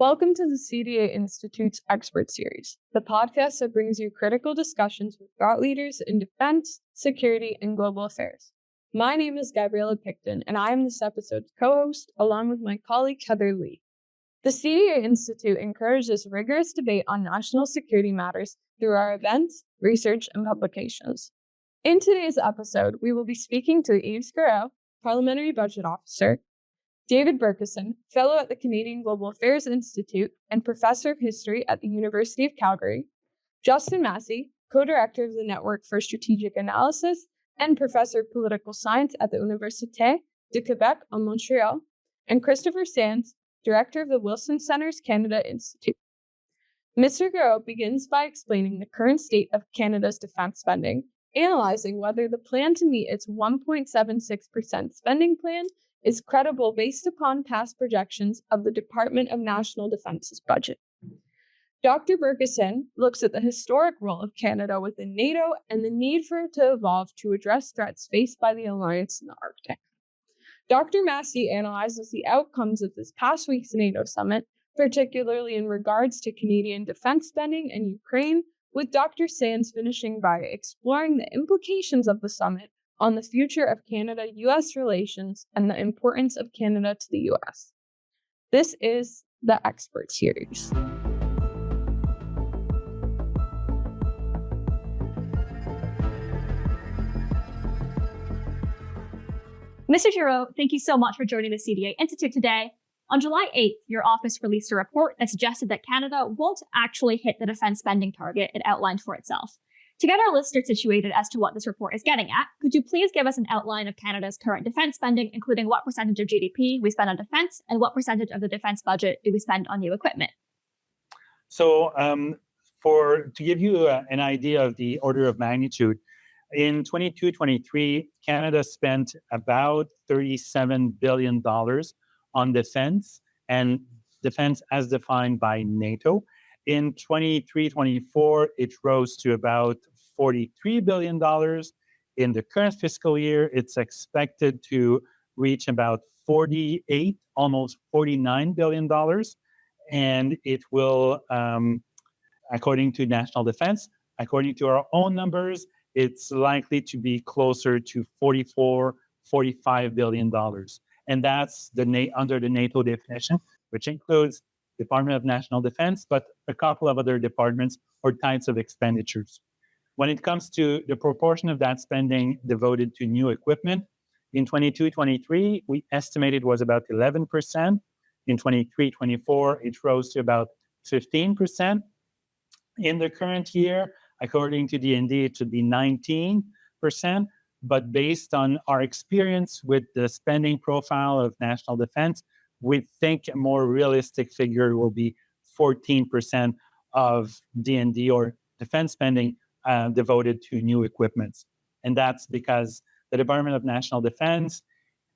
Welcome to the CDA Institute's Expert Series, the podcast that brings you critical discussions with thought leaders in defense, security, and global affairs. My name is Gabriella Picton, and I am this episode's co-host, along with my colleague Heather Lee. The CDA Institute encourages rigorous debate on national security matters through our events, research, and publications. In today's episode, we will be speaking to Yves Giroux, Parliamentary Budget Officer, David Bercuson, Fellow at the Canadian Global Affairs Institute and Professor of History at the University of Calgary, Justin Massie, Co-Director of the Network for Strategic Analysis and Professor of Political Science at the Université de Québec en Montréal, and Christopher Sands, Director of the Wilson Center's Canada Institute. Mr. Giroux begins by explaining the current state of Canada's defense spending, analyzing whether the plan to meet its 1.76% spending plan is credible based upon past projections of the Department of National Defense's budget. Dr. Bercuson looks at the historic role of Canada within NATO and the need for it to evolve to address threats faced by the alliance in the Arctic. Dr. Massie analyzes the outcomes of this past week's NATO summit, particularly in regards to Canadian defense spending and Ukraine, with Dr. Sands finishing by exploring the implications of the summit on the future of Canada-U.S. relations and the importance of Canada to the U.S. This is the Expert Series. Mr. Giroux, thank you so much for joining the CDA Institute today. On July 8th, your office released a report that suggested that Canada won't actually hit the defense spending target it outlined for itself. To get our listeners situated as to what this report is getting at, could you please give us an outline of Canada's current defense spending, including what percentage of GDP we spend on defense and what percentage of the defense budget do we spend on new equipment? So to give you an idea of the order of magnitude, in 22-23, Canada spent about $37 billion on defense, and defense as defined by NATO. In 23-24, it rose to about $43 billion. In the current fiscal year, it's expected to reach about almost $49 billion. And it will, according to national defense, according to our own numbers, it's likely to be closer to $45 billion. And that's under the NATO definition, which includes Department of National Defense, but a couple of other departments or types of expenditures. When it comes to the proportion of that spending devoted to new equipment, in 22-23, we estimated was about 11%. In 23-24, it rose to about 15%. In the current year, according to D&D, it should be 19%. But based on our experience with the spending profile of national defense, we think a more realistic figure will be 14% of D&D or defense spending devoted to new equipment. And that's because the Department of National Defense,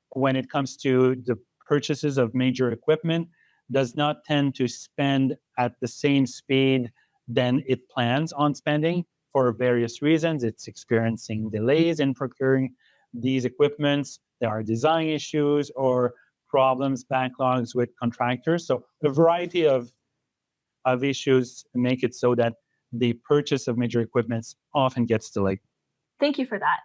when it comes to the purchases of major equipment, does not tend to spend at the same speed than it plans on spending for various reasons. It's experiencing delays in procuring these equipments. There are design issues or problems, backlogs with contractors. So a variety of issues make it so that the purchase of major equipment often gets delayed. Thank you for that.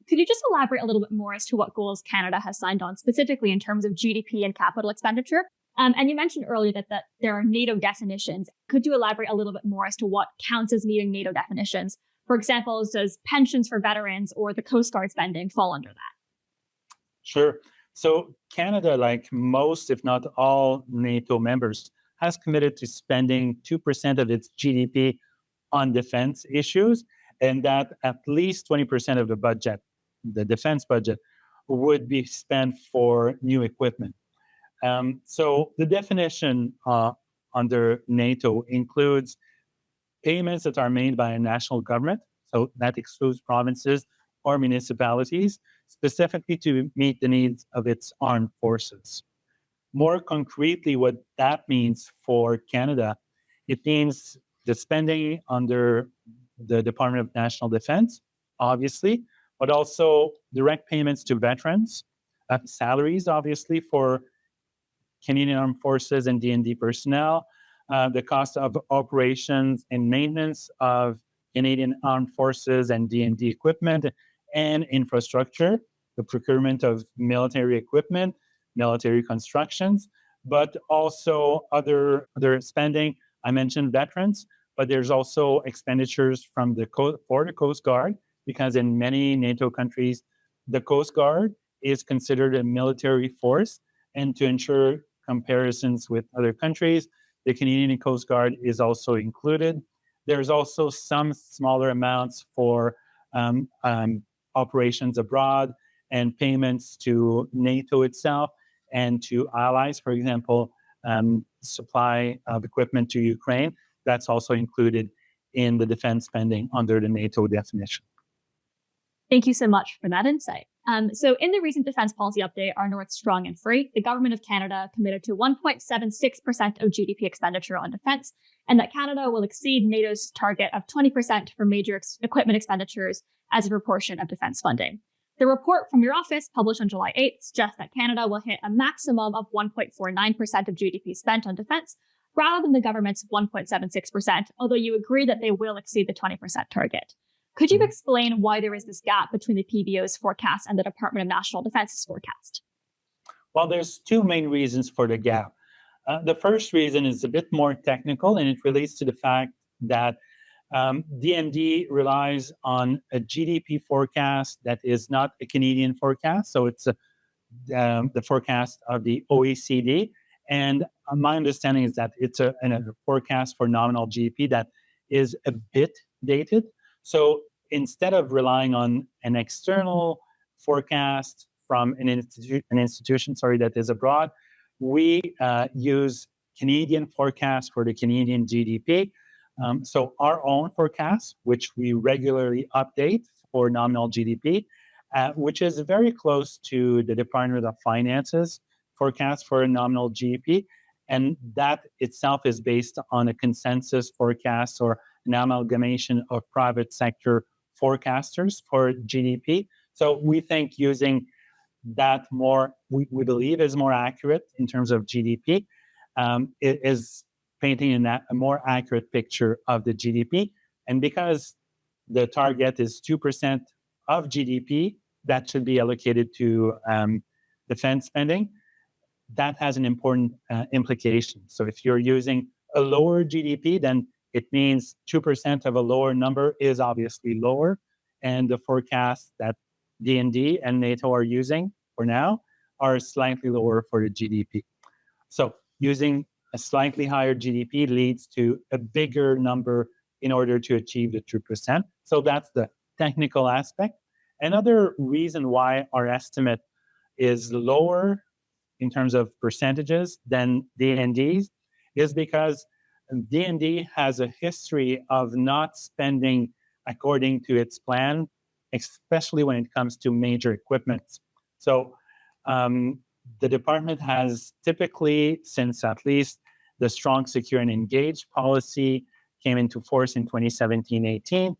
Could you just elaborate a little bit more as to what goals Canada has signed on, specifically in terms of GDP and capital expenditure? And you mentioned earlier that there are NATO definitions. Could you elaborate a little bit more as to what counts as meeting NATO definitions? For example, does pensions for veterans or the Coast Guard spending fall under that? Sure. So Canada, like most, if not all NATO members, has committed to spending 2% of its GDP on defense issues, and that at least 20% of the budget, the defense budget, would be spent for new equipment. So the definition under NATO includes payments that are made by a national government, so that excludes provinces or municipalities, specifically to meet the needs of its armed forces. More concretely, what that means for Canada, it means the spending under the Department of National Defense, obviously, but also direct payments to veterans, salaries, obviously, for Canadian Armed Forces and D&D personnel, the cost of operations and maintenance of Canadian Armed Forces and D&D equipment and infrastructure, the procurement of military equipment, military constructions, but also other spending. I mentioned veterans, but there's also expenditures from for the Coast Guard, because in many NATO countries, the Coast Guard is considered a military force. And to ensure comparisons with other countries, the Canadian Coast Guard is also included. There's also some smaller amounts for operations abroad and payments to NATO itself and to allies, for example, supply of equipment to Ukraine. That's also included in the defense spending under the NATO definition. Thank you so much for that insight. So in the recent defense policy update, Our North Strong and Free, the government of Canada committed to 1.76% of GDP expenditure on defense, and that Canada will exceed NATO's target of 20% for major equipment expenditures as a proportion of defense funding. The report from your office, published on July 8th, suggests that Canada will hit a maximum of 1.49% of GDP spent on defense, rather than the government's 1.76%, although you agree that they will exceed the 20% target. Could you explain why there is this gap between the PBO's forecast and the Department of National Defense's forecast? Well, there's two main reasons for the gap. The first reason is a bit more technical, and it relates to the fact that D&D relies on a GDP forecast that is not a Canadian forecast. So it's the forecast of the OECD. And my understanding is that it's a forecast for nominal GDP that is a bit dated. So instead of relying on an external forecast from an institution that is abroad, we use Canadian forecast for the Canadian GDP. So our own forecast, which we regularly update for nominal GDP, which is very close to the Department of Finance's forecast for nominal GDP. And that itself is based on a consensus forecast or an amalgamation of private sector forecasters for GDP. So we think using that we believe is more accurate in terms of GDP. It is painting a more accurate picture of the GDP. And because the target is 2% of GDP that should be allocated to defense spending, that has an important implication. So if you're using a lower GDP, then it means 2% of a lower number is obviously lower. And the forecasts that D&D and NATO are using for now are slightly lower for the GDP. So using a slightly higher GDP leads to a bigger number in order to achieve the 2%. So that's the technical aspect. Another reason why our estimate is lower in terms of percentages than D&D's is because D&D has a history of not spending according to its plan, especially when it comes to major equipment. So the department has typically, since at least the Strong, Secure, and Engage policy came into force in 2017-18,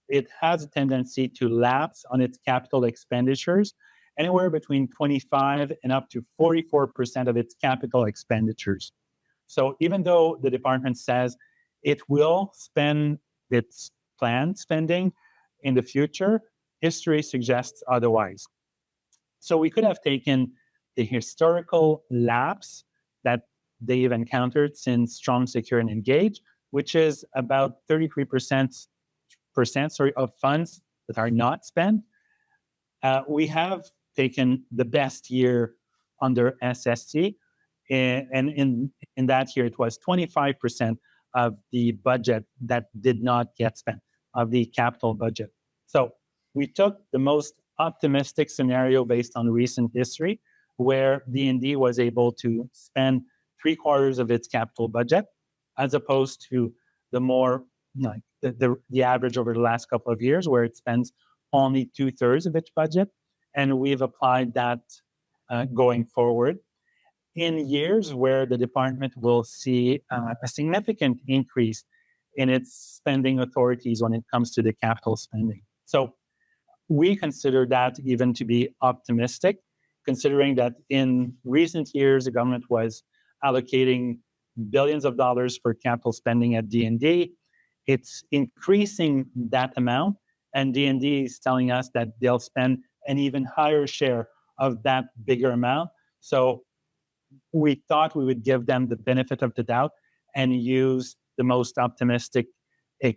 it has a tendency to lapse on its capital expenditures, anywhere between 25 and up to 44% of its capital expenditures. So even though the department says it will spend its planned spending in the future, history suggests otherwise. So we could have taken the historical lapse that they've encountered since Strong, Secure, and Engage, which is about 33% of funds that are not spent. We have taken the best year under SSC, and in that year, it was 25% of the budget that did not get spent, of the capital budget. So we took the most optimistic scenario based on recent history, where D&D was able to spend 3/4 of its capital budget, as opposed to the more like the average over the last couple of years, where it spends only 2/3 of its budget. And we've applied that going forward in years where the department will see a significant increase in its spending authorities when it comes to the capital spending. So we consider that even to be optimistic, considering that in recent years, the government was allocating billions of dollars for capital spending at D&D. It's increasing that amount, and D&D is telling us that they'll spend an even higher share of that bigger amount. So we thought we would give them the benefit of the doubt and use the most optimistic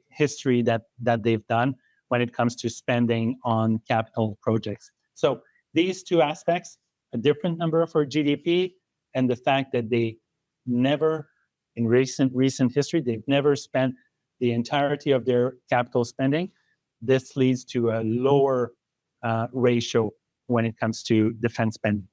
history that they've done when it comes to spending on capital projects. So these two aspects, a different number for GDP, and the fact that they never, in recent history, they've never spent the entirety of their capital spending. This leads to a lower ratio when it comes to defense spending.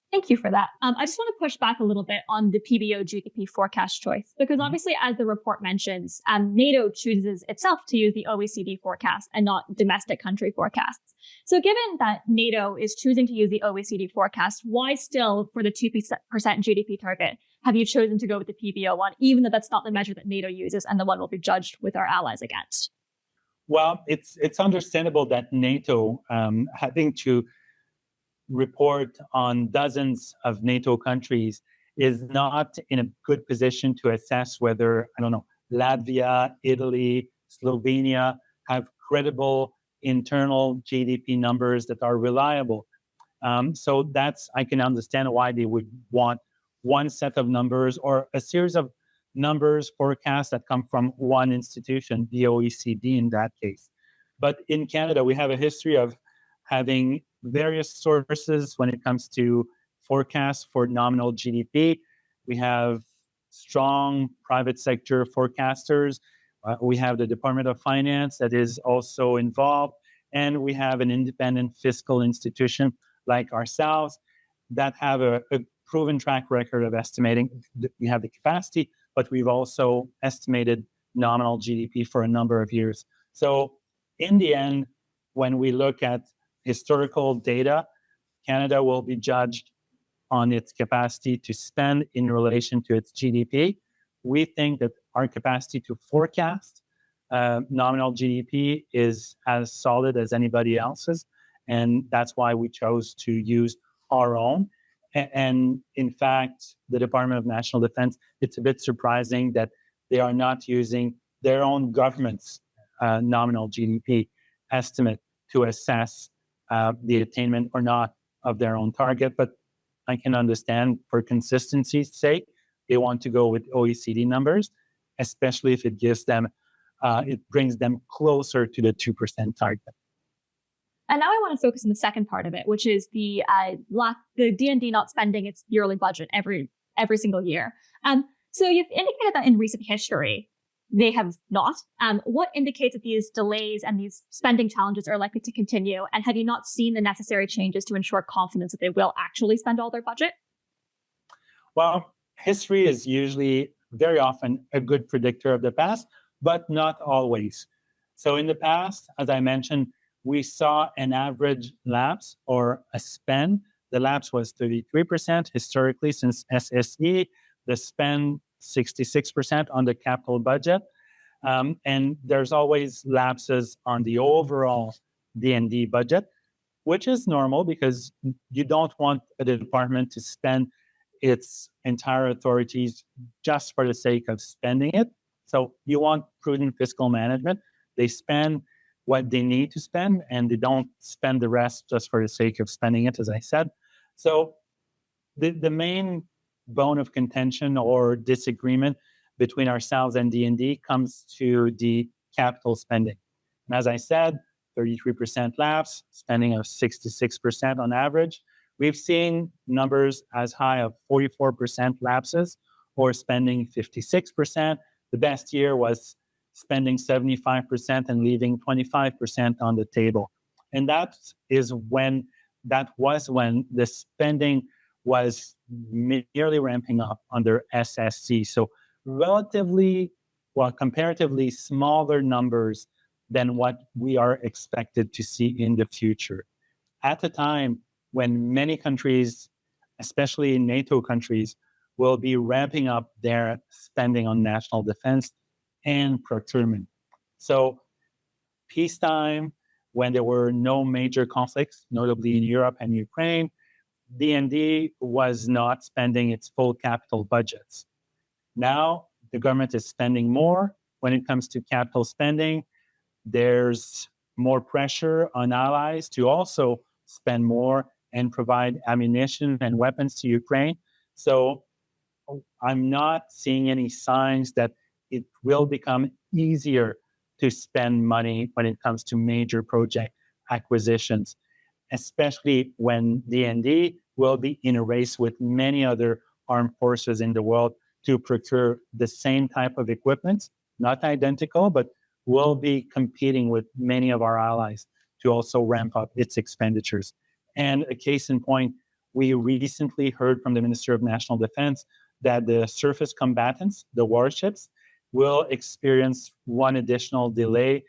Thank you for that. I just want to push back a little bit on the PBO GDP forecast choice, because obviously, as the report mentions, NATO chooses itself to use the OECD forecast and not domestic country forecasts. So given that NATO is choosing to use the OECD forecast, why still, for the 2% GDP target, have you chosen to go with the PBO one, even though that's not the measure that NATO uses and the one we'll be judged with our allies against? Well, it's understandable that NATO, having to report on dozens of NATO countries, is not in a good position to assess whether, Latvia, Italy, Slovenia have credible internal GDP numbers that are reliable. So I can understand why they would want one set of numbers or a series of numbers, forecasts that come from one institution, the OECD in that case. But in Canada, we have a history of having various sources when it comes to forecasts for nominal GDP. We have strong private sector forecasters. We have the Department of Finance that is also involved. And we have an independent fiscal institution like ourselves that have a proven track record of estimating. We have the capacity, but we've also estimated nominal GDP for a number of years. So in the end, when we look at historical data, Canada will be judged on its capacity to spend in relation to its GDP. We think that our capacity to forecast nominal GDP is as solid as anybody else's, and that's why we chose to use our own. And in fact, the Department of National Defense, it's a bit surprising that they are not using their own government's nominal GDP estimate to assess the attainment or not of their own target. But I can understand, for consistency's sake, they want to go with OECD numbers, especially if it gives them, it brings them closer to the 2% target. And now I want to focus on the second part of it, which is the D&D not spending its yearly budget every single year. So you've indicated that in recent history, they have not. What indicates that these delays and these spending challenges are likely to continue? And have you not seen the necessary changes to ensure confidence that they will actually spend all their budget? Well, history is usually very often a good predictor of the past, but not always. So in the past, as I mentioned, we saw an average lapse or a spend. The lapse was 33% historically since SSE. The spend 66% on the capital budget. And there's always lapses on the overall D&D budget, which is normal because you don't want a department to spend its entire authorities just for the sake of spending it. So you want prudent fiscal management. They spend what they need to spend, and they don't spend the rest just for the sake of spending it, as I said. So the main bone of contention or disagreement between ourselves and D&D comes to the capital spending. And as I said, 33% lapse, spending of 66% on average. We've seen numbers as high of 44% lapses or spending 56%. The best year was spending 75% and leaving 25% on the table. And that was when the spending was nearly ramping up under SSC. So comparatively smaller numbers than what we are expected to see in the future. At a time when many countries, especially NATO countries, will be ramping up their spending on national defense and procurement. So peacetime, when there were no major conflicts, notably in Europe and Ukraine, DND was not spending its full capital budgets. Now the government is spending more. When it comes to capital spending, there's more pressure on allies to also spend more and provide ammunition and weapons to Ukraine. So I'm not seeing any signs that it will become easier to spend money when it comes to major project acquisitions, especially when DND will be in a race with many other armed forces in the world to procure the same type of equipment, not identical, but will be competing with many of our allies to also ramp up its expenditures. And a case in point, we recently heard from the Minister of National Defense that the surface combatants, the warships, will experience one additional delay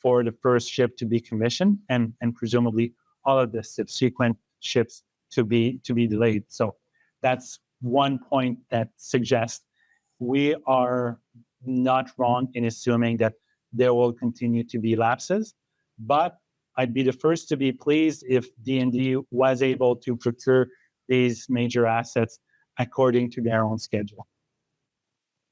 for the first ship to be commissioned and presumably all of the subsequent ships to be delayed. So that's one point that suggests we are not wrong in assuming that there will continue to be lapses, but I'd be the first to be pleased if DND was able to procure these major assets according to their own schedule.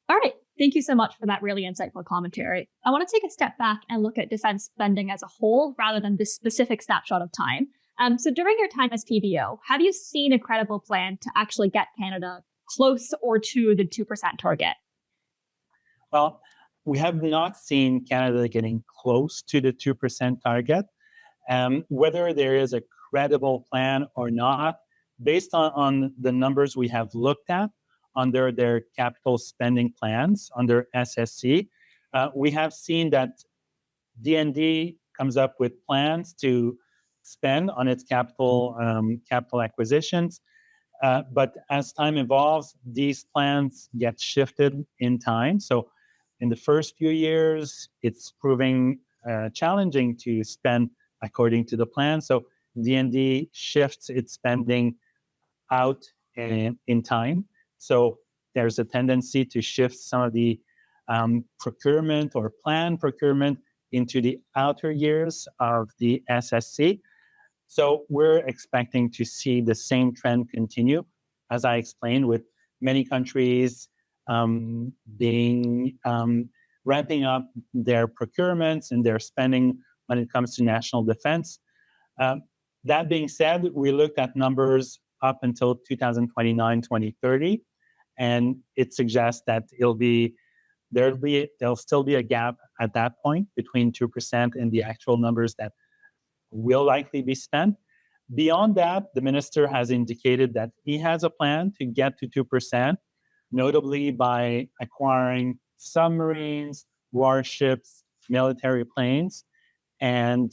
All right. Thank you so much for that really insightful commentary. I want to take a step back and look at defense spending as a whole rather than this specific snapshot of time. So during your time as PBO, have you seen a credible plan to actually get Canada close or to the 2% target? Well, we have not seen Canada getting close to the 2% target. Whether there is a credible plan or not, based on the numbers we have looked at under their capital spending plans, under SSC, we have seen that DND comes up with plans to spend on its capital acquisitions. But as time evolves, these plans get shifted in time. So in the first few years, it's proving challenging to spend according to the plan. So DND shifts its spending out in time. So there's a tendency to shift some of the procurement or planned procurement into the outer years of the SSC. So we're expecting to see the same trend continue, as I explained, with many countries ramping up their procurements and their spending when it comes to national defense. That being said, we looked at numbers up until 2029, 2030, and it suggests that there'll still be a gap at that point between 2% and the actual numbers that will likely be spent. Beyond that, the minister has indicated that he has a plan to get to 2%, notably by acquiring submarines, warships, military planes. And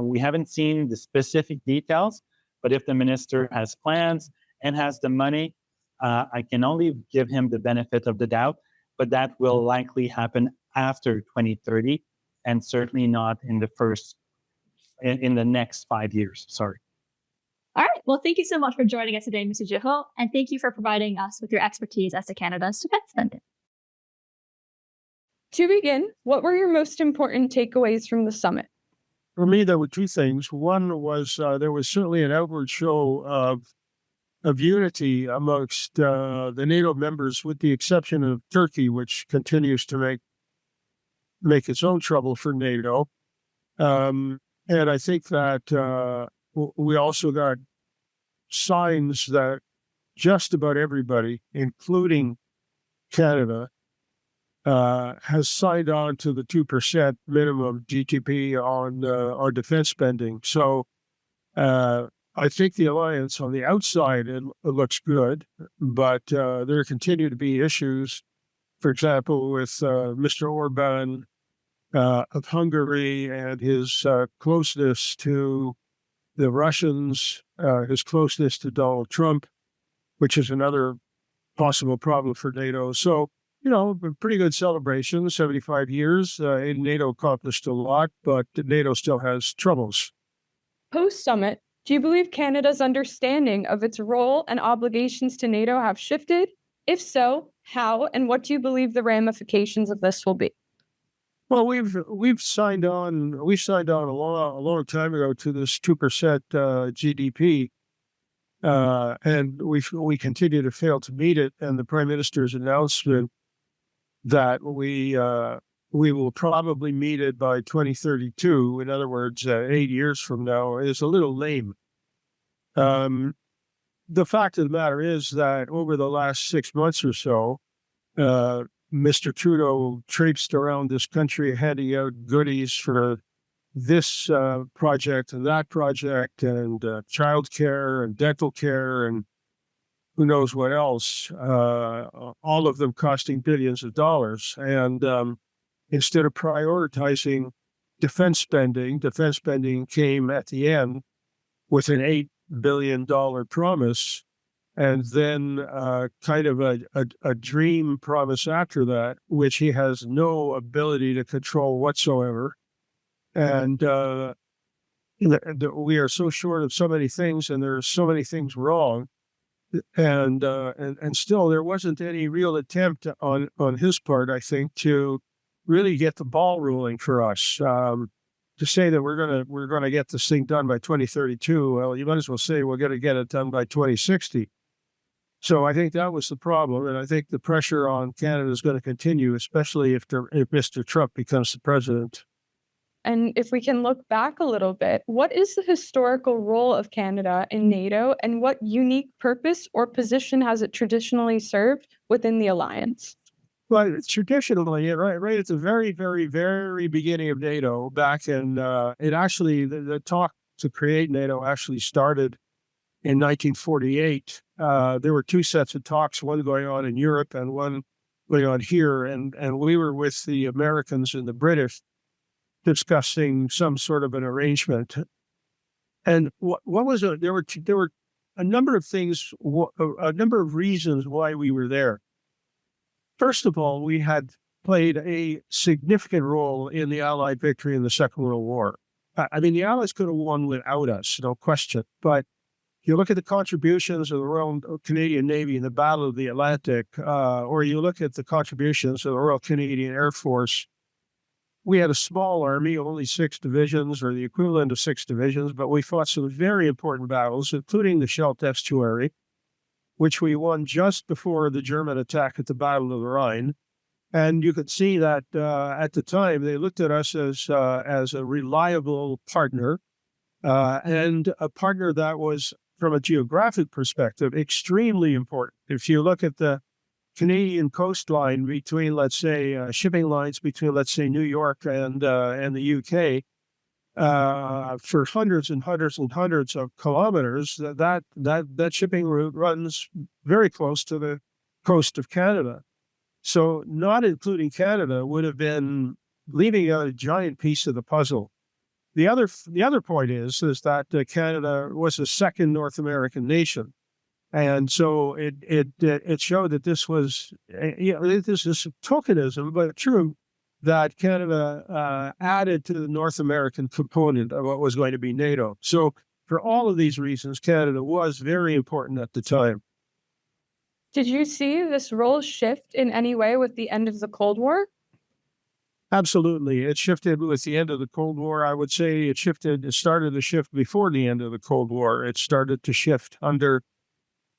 we haven't seen the specific details, but if the minister has plans and has the money, I can only give him the benefit of the doubt, but that will likely happen after 2030 and certainly not in the next 5 years. Sorry. All right. Well, thank you so much for joining us today, Mr. Giroux, and thank you for providing us with your expertise as to Canada's defense spending. To begin, what were your most important takeaways from the summit? For me, there were two things. One was there was certainly an outward show of unity amongst the NATO members, with the exception of Turkey, which continues to make its own trouble for NATO. And I think that we also got signs that just about everybody, including Canada, has signed on to the 2% minimum GDP on our defense spending. So I think the alliance on the outside, it looks good, but there continue to be issues, for example, with Mr. Orban of Hungary and his closeness to the Russians, his closeness to Donald Trump, which is another possible problem for NATO. So, pretty good celebration, 75 years. NATO accomplished a lot, but NATO still has troubles. Post-summit, do you believe Canada's understanding of its role and obligations to NATO have shifted? If so, how, and what do you believe the ramifications of this will be? Well, we've signed on. We signed on a long time ago to this 2% GDP, and we continue to fail to meet it. And the Prime Minister's announcement that we will probably meet it by 2032, in other words, 8 years from now, is a little lame. The fact of the matter is that over the last 6 months or so, Mr. Trudeau traipsed around this country handing out goodies for this project and that project, and childcare and dental care and who knows what else, all of them costing billions of dollars. And instead of prioritizing defense spending came at the end with an $8 billion promise, and then kind of a dream promise after that, which he has no ability to control whatsoever. And we are so short of so many things, and there are so many things wrong. And still, there wasn't any real attempt on his part, I think, to really get the ball rolling for us. To say that we're gonna get this thing done by 2032, well, you might as well say we're going to get it done by 2060. So I think that was the problem, and I think the pressure on Canada is going to continue, especially if Mr. Trump becomes the president. And if we can look back a little bit, what is the historical role of Canada in NATO, and what unique purpose or position has it traditionally served within the alliance? Well, traditionally, right at the very, very, very beginning of NATO, back in it actually the talk to create NATO actually started in 1948. There were two sets of talks, one going on in Europe and one going on here, and we were with the Americans and the British discussing some sort of an arrangement. And what was it? There were a number of things, a number of reasons why we were there. First of all, we had played a significant role in the Allied victory in the Second World War. I mean, the Allies could have won without us, no question. But you look at the contributions of the Royal Canadian Navy in the Battle of the Atlantic, or you look at the contributions of the Royal Canadian Air Force. We had a small army, only 6 divisions, or the equivalent of 6 divisions, but we fought some very important battles, including the Scheldt Estuary, which we won just before the German attack at the Battle of the Rhine. And you could see that at the time, they looked at us as a reliable partner, and a partner that was, from a geographic perspective, extremely important. If you look at the Canadian coastline between, let's say, shipping lines between, let's say, New York and the UK, for hundreds and hundreds and hundreds of kilometers, that shipping route runs very close to the coast of Canada. So not including Canada would have been leaving out a giant piece of the puzzle. The other point is that Canada was the second North American nation. And so it showed that this was, this is tokenism, but true, that Canada added to the North American component of what was going to be NATO. So for all of these reasons, Canada was very important at the time. Did you see this role shift in any way with the end of the Cold War? Absolutely. It shifted with the end of the Cold War. I would say it started to shift before the end of the Cold War. It started to shift under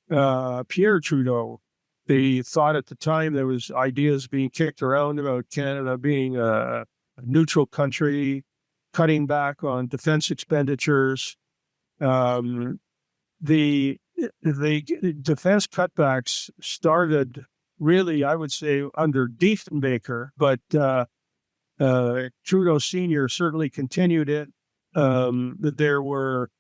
Pierre Trudeau. They thought at the time there was ideas being kicked around about Canada being a neutral country, cutting back on defense expenditures. The defense cutbacks started really, I would say, under Diefenbaker, but Trudeau Sr. certainly continued it. That there were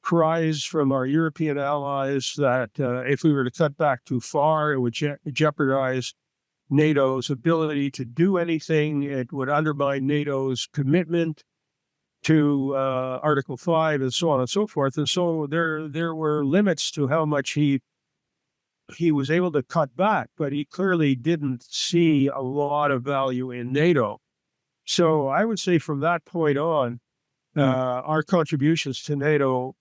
cries from our European allies that if we were to cut back too far, it would jeopardize NATO's ability to do anything. It would undermine NATO's commitment to Article 5 and so on and so forth. And so there were limits to how much he was able to cut back, but he clearly didn't see a lot of value in NATO. So I would say from that point on, our contributions to NATO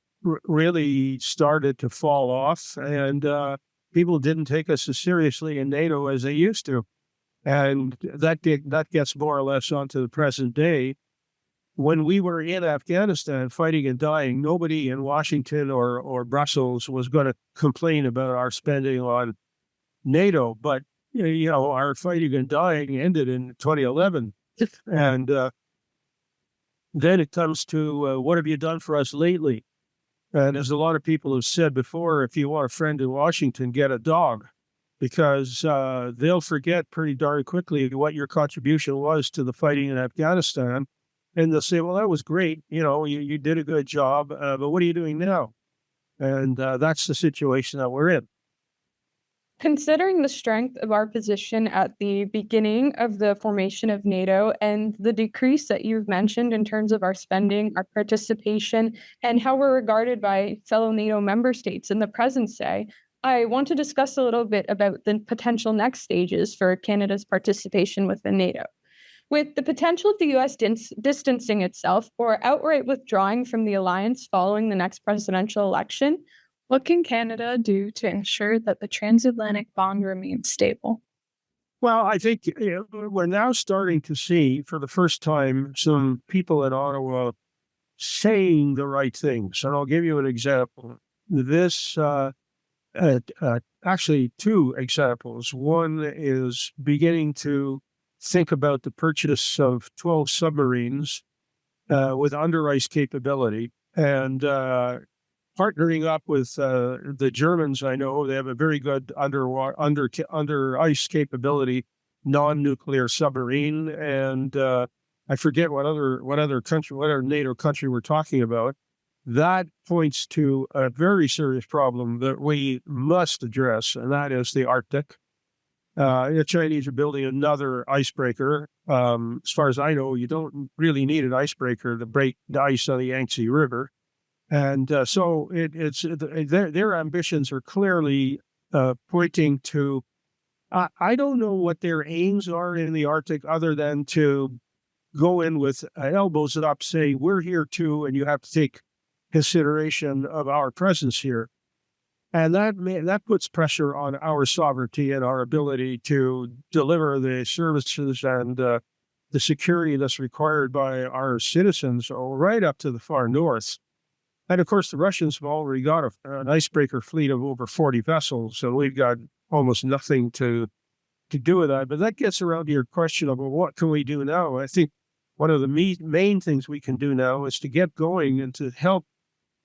really started to fall off, and people didn't take us as seriously in NATO as they used to. And that gets more or less onto the present day, when we were in Afghanistan fighting and dying, nobody in Washington or Brussels was going to complain about our spending on NATO. But, our fighting and dying ended in 2011. And then it comes to what have you done for us lately? And as a lot of people have said before, if you want a friend in Washington, get a dog, because they'll forget pretty darn quickly what your contribution was to the fighting in Afghanistan. And they'll say, well, that was great. You did a good job, but what are you doing now? And that's the situation that we're in. Considering the strength of our position at the beginning of the formation of NATO and the decrease that you've mentioned in terms of our spending, our participation, and how we're regarded by fellow NATO member states in the present day, I want to discuss a little bit about the potential next stages for Canada's participation within NATO. With the potential of the U.S. distancing itself or outright withdrawing from the alliance following the next presidential election, what can Canada do to ensure that the transatlantic bond remains stable? Well, I think we're now starting to see, for the first time, some people in Ottawa saying the right things. And I'll give you an example. Actually, two examples. One is beginning to think about the purchase of 12 submarines with under ice capability, and partnering up with the Germans. I know they have a very good under ice capability non-nuclear submarine, and I forget what other NATO country we're talking about. That points to a very serious problem that we must address, and that is the Arctic. The Chinese are building another icebreaker. As far as I know, you don't really need an icebreaker to break the ice on the Yangtze River. And so their ambitions are clearly pointing to, I don't know what their aims are in the Arctic other than to go in with elbows up, say, we're here too, and you have to take consideration of our presence here. And that puts pressure on our sovereignty and our ability to deliver the services and the security that's required by our citizens right up to the far north. And of course, the Russians have already got an icebreaker fleet of over 40 vessels, so we've got almost nothing to do with that. But that gets around to your question of, well, what can we do now? I think one of the main things we can do now is to get going and to help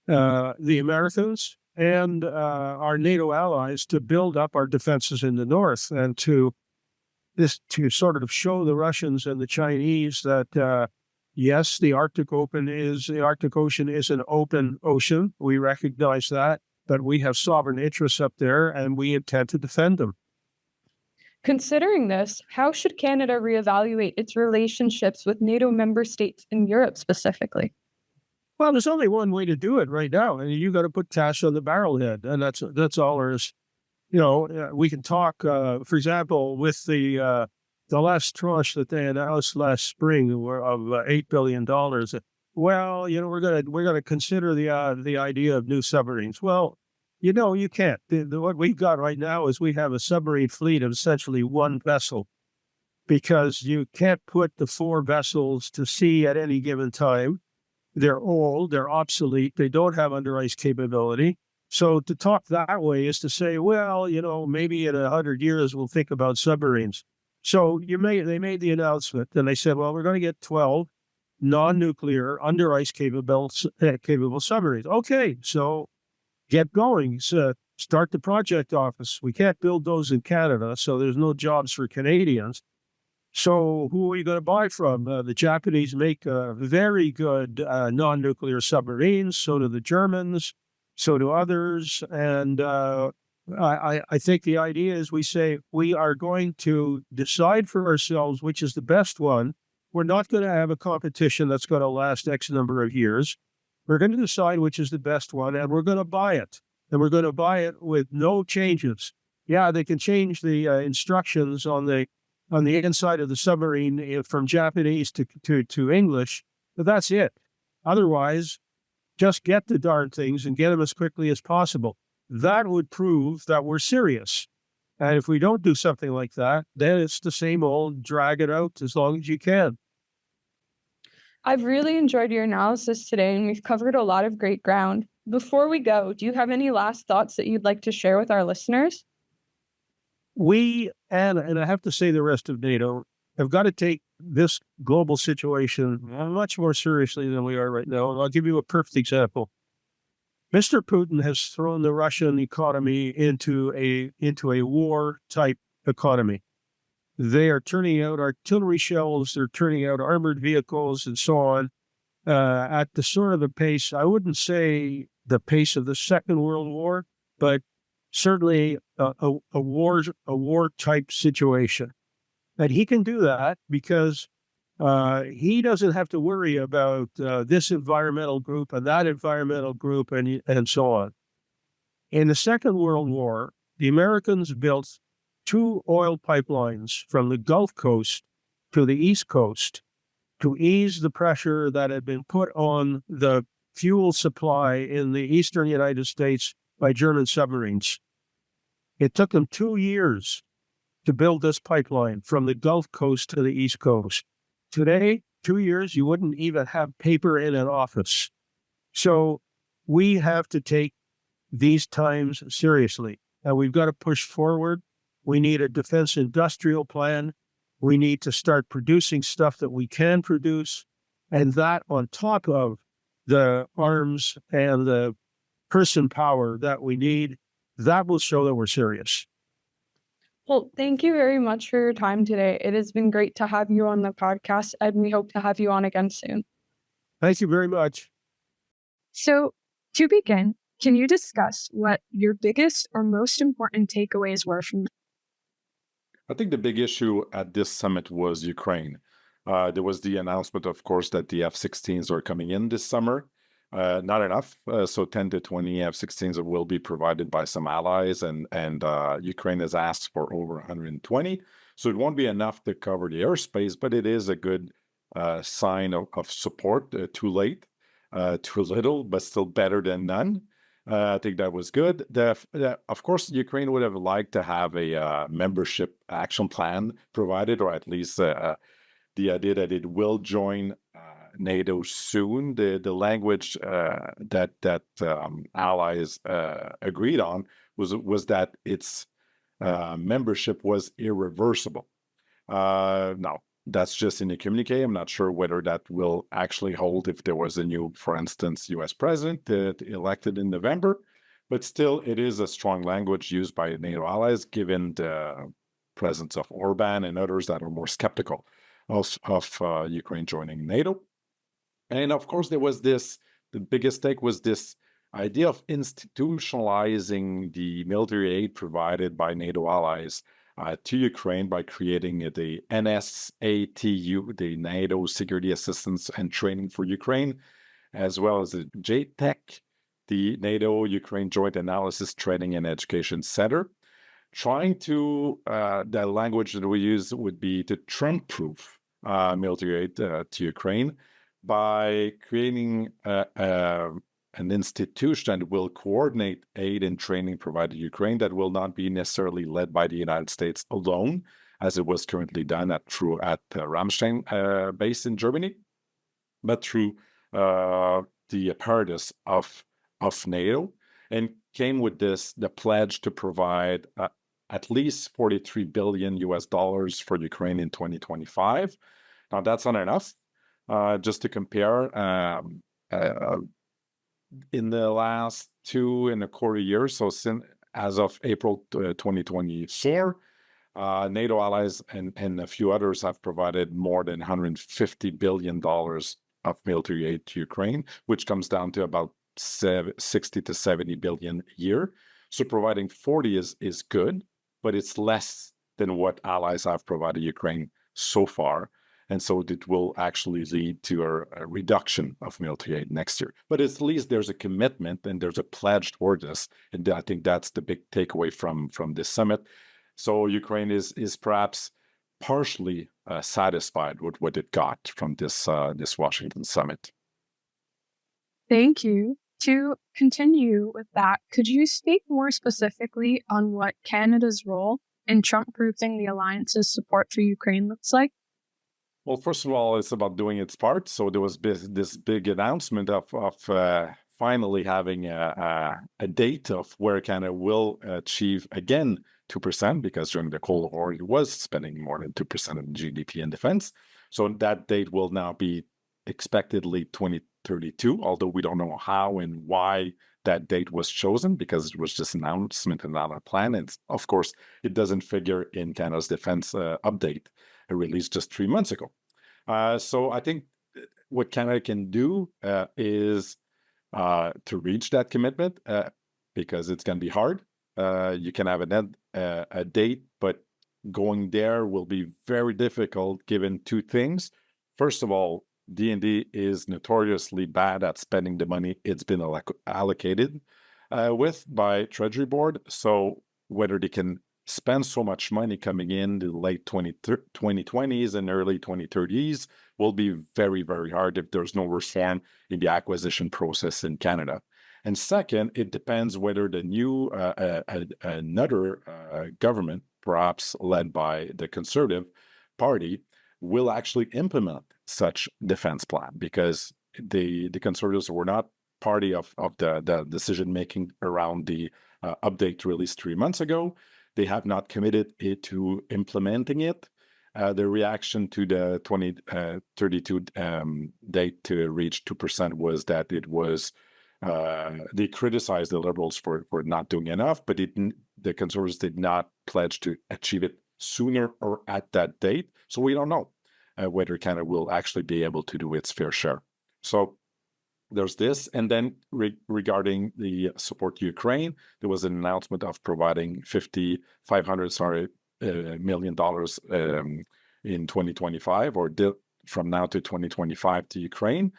the Americans and our NATO allies to build up our defenses in the north, and to sort of show the Russians and the Chinese that yes, the Arctic Ocean is an open ocean. We recognize that, but we have sovereign interests up there, and we intend to defend them. Considering this, how should Canada reevaluate its relationships with NATO member states in Europe specifically? Well, there's only one way to do it right now, and you got to put cash on the barrelhead, and that's all there is. We can talk, for example, with the last tranche that they announced last spring of $8 billion. Well, we're gonna consider the idea of new submarines. Well, you can't. What we've got right now is we have a submarine fleet of essentially one vessel, because you can't put the 4 vessels to sea at any given time. They're old, they're obsolete, they don't have under ice capability. So to talk that way is to say, well, maybe in 100 years we'll think about submarines. So they made the announcement, and they said, well, we're going to get 12 non-nuclear under ice capable submarines. Okay, so get going. So start the project office. We can't build those in Canada, so there's no jobs for Canadians. So who are you going to buy from? The Japanese make very good non-nuclear submarines. So do the Germans. So do others. And I think the idea is we say we are going to decide for ourselves which is the best one. We're not going to have a competition that's going to last X number of years. We're going to decide which is the best one, and we're going to buy it. And we're going to buy it with no changes. Yeah, they can change the instructions on the inside of the submarine from Japanese to English, but that's it. Otherwise, just get the darn things and get them as quickly as possible. That would prove that we're serious. And if we don't do something like that, then it's the same old drag it out as long as you can. I've really enjoyed your analysis today, and we've covered a lot of great ground. Before we go, do you have any last thoughts that you'd like to share with our listeners? We, and I have to say the rest of NATO, have got to take this global situation much more seriously than we are right now. And I'll give you a perfect example. Mr. Putin has thrown the Russian economy into a war-type economy. They are turning out artillery shells, they're turning out armored vehicles, and so on, at the sort of a pace, I wouldn't say the pace of the Second World War, but certainly a war type situation. And he can do that because he doesn't have to worry about this environmental group and that environmental group and so on. In the Second World War, the Americans built 2 oil pipelines from the Gulf Coast to the East Coast to ease the pressure that had been put on the fuel supply in the eastern United States by German submarines. It took them 2 years to build this pipeline from the Gulf Coast to the East Coast. Today, 2 years, you wouldn't even have paper in an office. So we have to take these times seriously, and we've got to push forward. We need a defense industrial plan. We need to start producing stuff that we can produce, and that on top of the arms and the person power that we need, that will show that we're serious. Well, thank you very much for your time today. It has been great to have you on the podcast, and we hope to have you on again soon. Thank you very much. So, to begin, can you discuss what your biggest or most important takeaways were from? I think the big issue at this summit was Ukraine. There was the announcement, of course, that the F-16s are coming in this summer. Not enough. So 10 to 20 F-16s will be provided by some allies, and Ukraine has asked for over 120. So it won't be enough to cover the airspace, but it is a good sign of support. Too late, too little, but still better than none. I think that was good. Of course, Ukraine would have liked to have a membership action plan provided, or at least the idea that it will join NATO soon. The language that allies agreed on was that its membership was irreversible. Now, that's just in the communique. I'm not sure whether that will actually hold if there was a new, for instance, U.S. president elected in November. But still, it is a strong language used by NATO allies, given the presence of Orban and others that are more skeptical of Ukraine joining NATO. And of course, there was the biggest take was this idea of institutionalizing the military aid provided by NATO allies to Ukraine by creating the NSATU, the NATO Security Assistance and Training for Ukraine, as well as the JTEC, the NATO Ukraine Joint Analysis Training and Education Center. Trying to, the language that we use would be to Trump-proof military aid to Ukraine by creating an institution that will coordinate aid and training provided to Ukraine that will not be necessarily led by the United States alone, as it was currently done at Ramstein base in Germany, but through the apparatus of NATO, and came with the pledge to provide at least $43 billion for Ukraine in 2025. Now, that's not enough. Just to compare, in the last 2.25 years, so as of April 2024, NATO allies and a few others have provided more than $150 billion of military aid to Ukraine, which comes down to about 60 to 70 billion a year. So providing 40 is good, but it's less than what allies have provided Ukraine so far. And so it will actually lead to a reduction of military aid next year. But at least there's a commitment and there's a pledge toward this. And I think that's the big takeaway from this summit. So Ukraine is perhaps partially satisfied with what it got from this Washington summit. Thank you. To continue with that, could you speak more specifically on what Canada's role in Trump-proofing the alliance's support for Ukraine looks like? Well, first of all, it's about doing its part. So there was this big announcement of finally having a date of where Canada will achieve again 2%, because during the Cold War it was spending more than 2% of GDP in defense. So that date will now be expectedly 2032, although we don't know how and why that date was chosen, because it was just an announcement and not a plan. And of course, it doesn't figure in Canada's defense update released just 3 months ago. So I think what Canada can do is to reach that commitment, because it's going to be hard. You can have a date, but going there will be very difficult given two things. First of all, D&D is notoriously bad at spending the money it's been allocated with by Treasury Board. So whether they can spend so much money coming in the late 2020s and early 2030s will be very, very hard if there's no reform in the acquisition process in Canada. And second, it depends whether the new another government, perhaps led by the Conservative Party, will actually implement such defense plan, because the Conservatives were not party of the decision making around the update released 3 months ago. They have not committed to implementing it. The reaction to the 2032 date to reach 2% was that it was they criticized the Liberals for not doing enough, but the Conservatives did not pledge to achieve it sooner or at that date. So we don't know whether Canada will actually be able to do its fair share. So there's this. And then regarding the support to Ukraine, there was an announcement of providing $500 million in 2025, or from now to 2025 to Ukraine,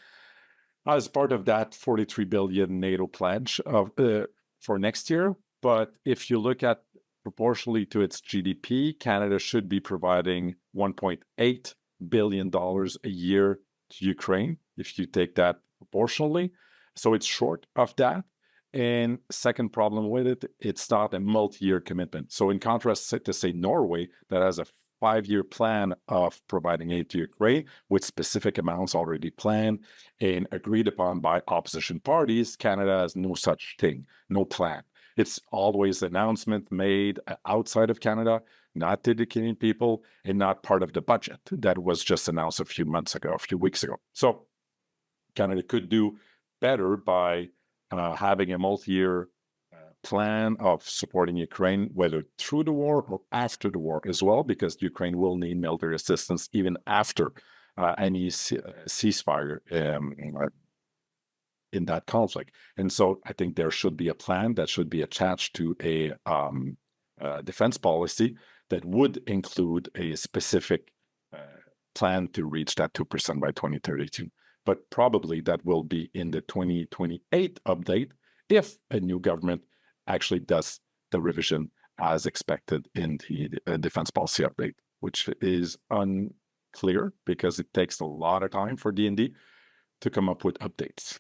as part of that 43 billion NATO pledge for next year. But if you look at proportionally to its GDP, Canada should be providing $1.8 billion a year to Ukraine, if you take that proportionally. So it's short of that. And second problem with it, it's not a multi-year commitment. So in contrast to, say, Norway, that has a 5-year plan of providing aid to Ukraine with specific amounts already planned and agreed upon by opposition parties, Canada has no such thing, no plan. It's always an announcement made outside of Canada, not to the Canadian people, and not part of the budget that was just announced a few weeks ago. So Canada could do better by having a multi-year plan of supporting Ukraine, whether through the war or after the war as well, because Ukraine will need military assistance even after any ceasefire in that conflict. And so I think there should be a plan that should be attached to a defense policy that would include a specific plan to reach that 2% by 2032. But probably that will be in the 2028 update if a new government actually does the revision as expected in the defense policy update, which is unclear because it takes a lot of time for D&D to come up with updates.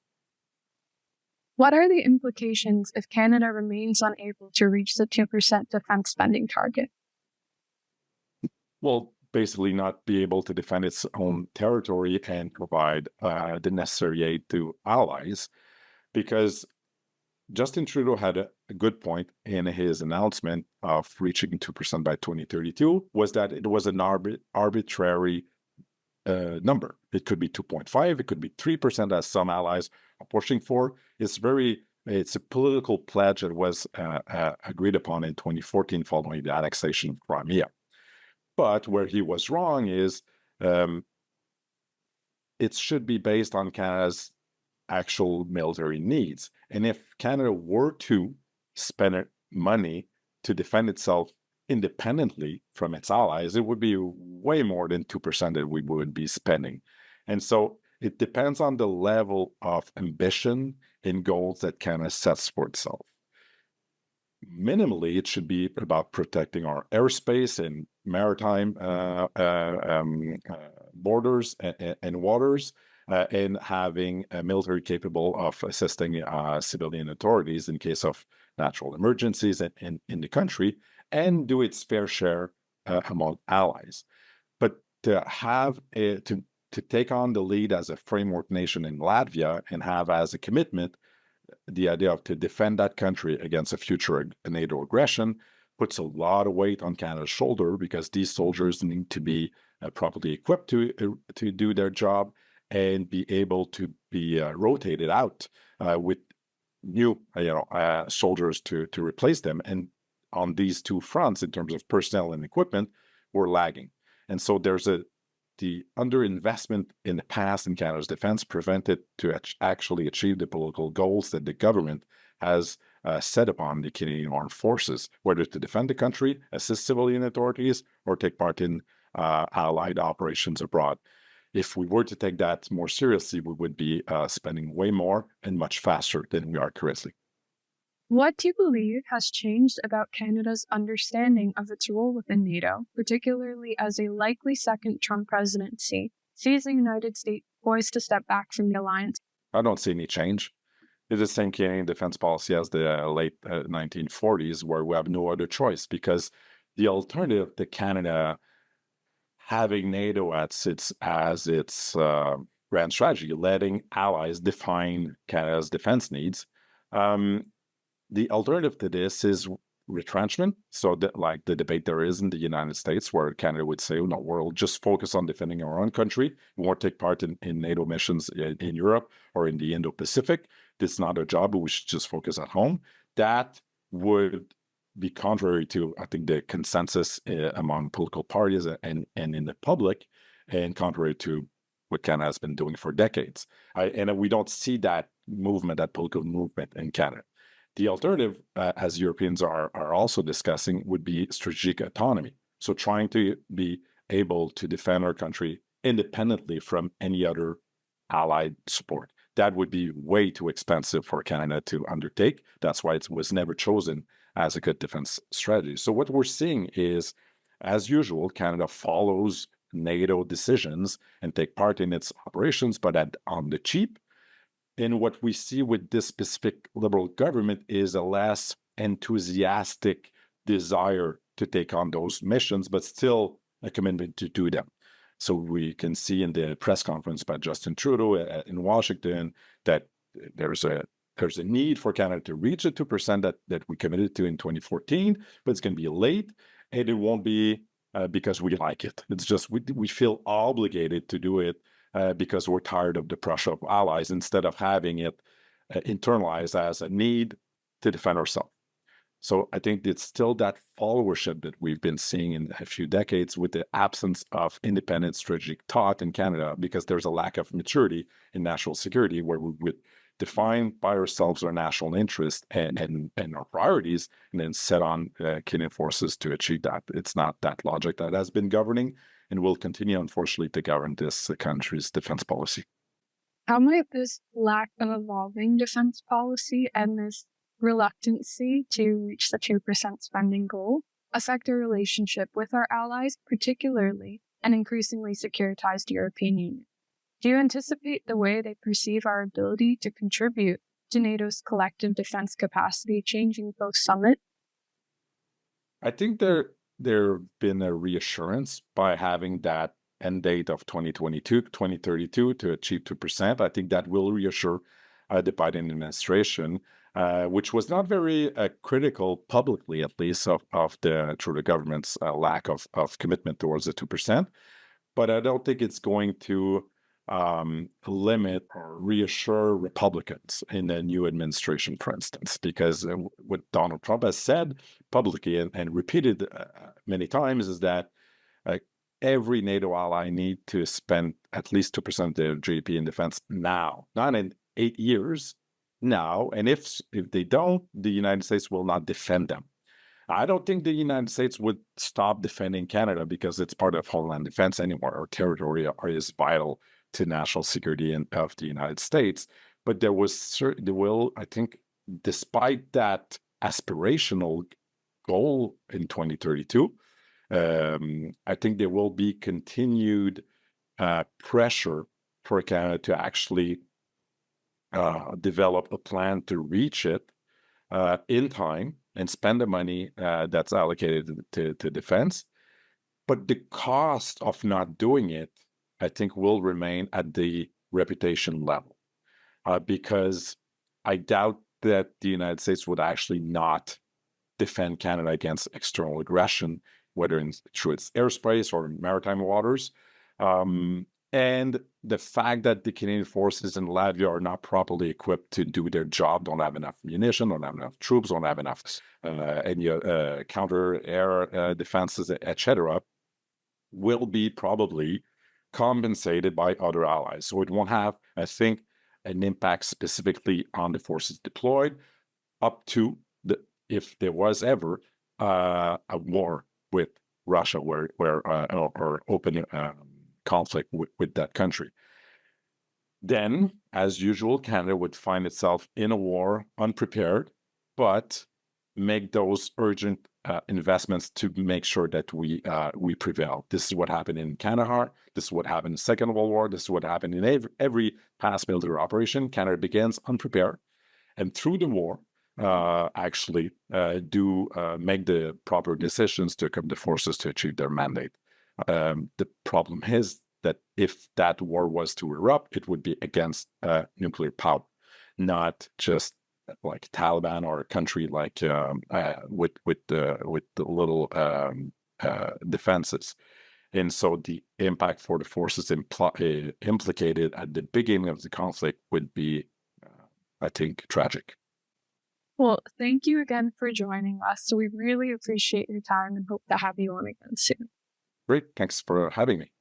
What are the implications if Canada remains unable to reach the 2% defense spending target? Well, basically not be able to defend its own territory and provide the necessary aid to allies, because Justin Trudeau had a good point in his announcement of reaching 2% by 2032, was that it was an arbitrary number. It could be 2.5, it could be 3%, as some allies are pushing for. It's a political pledge that was agreed upon in 2014 following the annexation of Crimea. But where he was wrong is it should be based on Canada's actual military needs. And if Canada were to spend money to defend itself independently from its allies, it would be way more than 2% that we would be spending. And so it depends on the level of ambition and goals that Canada sets for itself. Minimally, it should be about protecting our airspace and maritime borders and waters, and having a military capable of assisting civilian authorities in case of natural emergencies in the country, and do its fair share among allies. But to have to take on the lead as a framework nation in Latvia and have as a commitment the idea of to defend that country against a future NATO aggression puts a lot of weight on Canada's shoulder, because these soldiers need to be properly equipped to do their job and be able to be rotated out with new soldiers to replace them. And on these two fronts, in terms of personnel and equipment, we're lagging. And so there's the underinvestment in the past in Canada's defense prevented to actually achieve the political goals that the government has set upon the Canadian Armed Forces, whether to defend the country, assist civilian authorities, or take part in allied operations abroad. If we were to take that more seriously, we would be spending way more and much faster than we are currently. What do you believe has changed about Canada's understanding of its role within NATO, particularly as a likely second Trump presidency sees the United States poised to step back from the alliance? I don't see any change. It's the same Canadian defense policy as the late 1940s, where we have no other choice, because the alternative to Canada having NATO as its grand strategy, letting allies define Canada's defense needs, the alternative to this is retrenchment. So that, like the debate there is in the United States, where Canada would say, no, we'll just focus on defending our own country. We won't take part in NATO missions in Europe or in the Indo-Pacific. This is not our job, but we should just focus at home. That would be contrary to, I think, the consensus among political parties and in the public, and contrary to what Canada has been doing for decades. And we don't see that movement, that political movement in Canada. The alternative, as Europeans are also discussing, would be strategic autonomy. So trying to be able to defend our country independently from any other allied support. That would be way too expensive for Canada to undertake. That's why it was never chosen as a good defense strategy. So what we're seeing is, as usual, Canada follows NATO decisions and take part in its operations, but on the cheap. And what we see with this specific Liberal government is a less enthusiastic desire to take on those missions, but still a commitment to do them. So we can see in the press conference by Justin Trudeau in Washington that there's a need for Canada to reach the 2% that we committed to in 2014, but it's going to be late, and it won't be because we like it. It's just we feel obligated to do it because we're tired of the pressure of allies, instead of having it internalized as a need to defend ourselves. So I think it's still that followership that we've been seeing in a few decades, with the absence of independent strategic thought in Canada, because there's a lack of maturity in national security, where we would define by ourselves our national interest and our priorities, and then set on Canadian forces to achieve that. It's not that logic that has been governing and will continue, unfortunately, to govern this country's defense policy. How might this lack of evolving defense policy and this reluctancy to reach the 2% spending goal affect our relationship with our allies, particularly an increasingly securitized European Union? Do you anticipate the way they perceive our ability to contribute to NATO's collective defense capacity changing post-summit? I think there been a reassurance by having that end date of 2022, 2032 to achieve 2%. I think that will reassure the Biden administration, which was not very critical publicly, at least, of the Trudeau government's lack of commitment towards the 2%. But I don't think it's going to limit or reassure Republicans in the new administration, for instance, because what Donald Trump has said publicly and repeated many times is that every NATO ally need to spend at least 2% of their GDP in defense now, not in 8 years, now. And if they don't, the United States will not defend them. I don't think the United States would stop defending Canada because it's part of Homeland Defense anymore. Our territory is vital to national security of the United States. But there will, I think, despite that aspirational goal in 2032, I think there will be continued pressure for Canada to actually develop a plan to reach it in time and spend the money that's allocated to defense, But the cost of not doing it, I think, will remain at the reputation level, because I doubt that the United States would actually not defend Canada against external aggression, whether through its airspace or maritime waters. And the fact that the Canadian forces in Latvia are not properly equipped to do their job, don't have enough munition, don't have enough troops, don't have enough any counter-air defenses, etc., will be probably compensated by other allies. So it won't have, I think, an impact specifically on the forces deployed up to if there was ever a war with Russia or open conflict with that country. Then, as usual, Canada would find itself in a war unprepared, but make those urgent investments to make sure that we prevail. This is what happened in Kandahar. This is what happened in the Second World War. This is what happened in every past military operation. Canada begins unprepared, and through the war, actually do make the proper decisions to equip the forces to achieve their mandate. The problem is that if that war was to erupt, it would be against nuclear power, not just like Taliban or a country like with the little defenses. And so the impact for the forces implicated at the beginning of the conflict would be, I think, tragic. Well, thank you again for joining us. So we really appreciate your time and hope to have you on again soon. Great. Thanks for having me.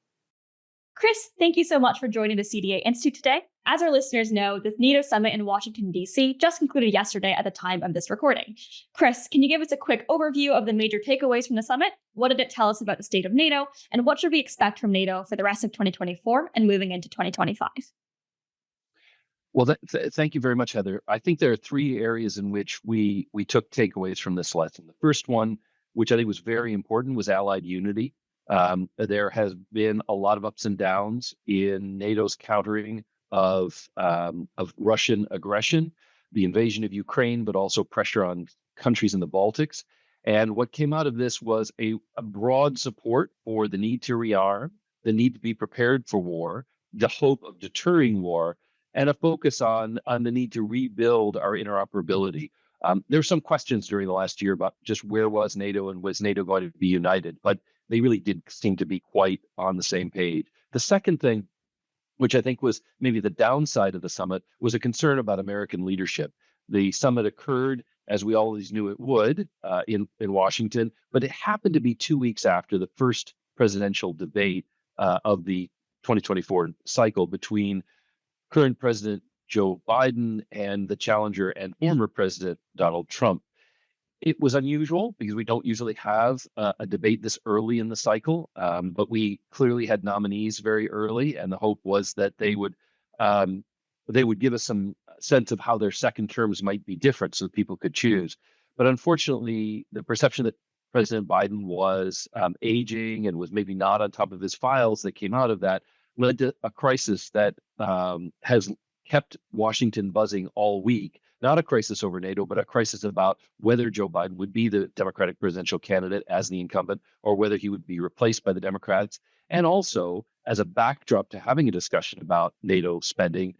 Chris, thank you so much for joining the CDA Institute today. As our listeners know, the NATO summit in Washington, D.C. just concluded yesterday at the time of this recording. Chris, can you give us a quick overview of the major takeaways from the summit? What did it tell us about the state of NATO? And what should we expect from NATO for the rest of 2024 and moving into 2025? Well, thank you very much, Heather. I think there are three areas in which we took takeaways from this lesson. The first one, which I think was very important, was allied unity. There has been a lot of ups and downs in NATO's countering of Russian aggression, the invasion of Ukraine, but also pressure on countries in the Baltics. And what came out of this was a broad support for the need to rearm, the need to be prepared for war, the hope of deterring war, and a focus on the need to rebuild our interoperability. There were some questions during the last year about just where was NATO and was NATO going to be united, but they really did seem to be quite on the same page. The second thing, which I think was maybe the downside of the summit, was a concern about American leadership. The summit occurred, as we always knew it would, in Washington, but it happened to be 2 weeks after the first presidential debate of the 2024 cycle between current President Joe Biden and the challenger and former President Donald Trump. It was unusual because we don't usually have a debate this early in the cycle, but we clearly had nominees very early, and the hope was that they would give us some sense of how their second terms might be different so that people could choose. But unfortunately, the perception that President Biden was aging and was maybe not on top of his files that came out of that led to a crisis that has kept Washington buzzing all week. Not a crisis over NATO, but a crisis about whether Joe Biden would be the Democratic presidential candidate as the incumbent or whether he would be replaced by the Democrats. And also, as a backdrop to having a discussion about NATO spending,